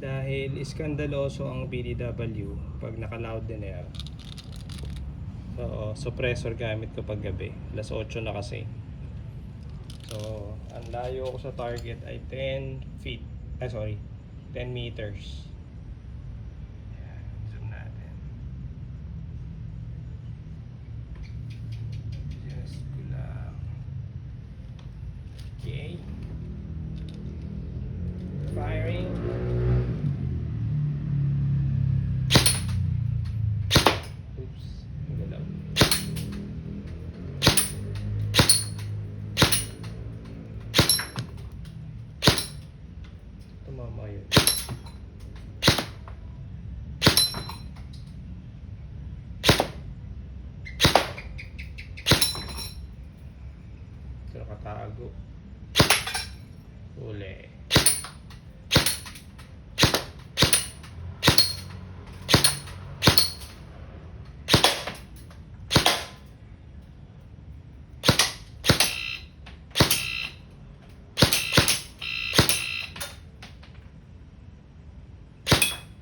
Dahil iskandaloso ang PDW pag naka-loud din air. So, suppressor gamit ko pag gabi. Alas 8 na kasi. So, ang layo ko sa target ay 10 feet. 10 meters. Ayan, zoom natin. Just ko lang. Okay. Firing. Oops, nagalaw. Tumama yun. Ito nakatago. Uli.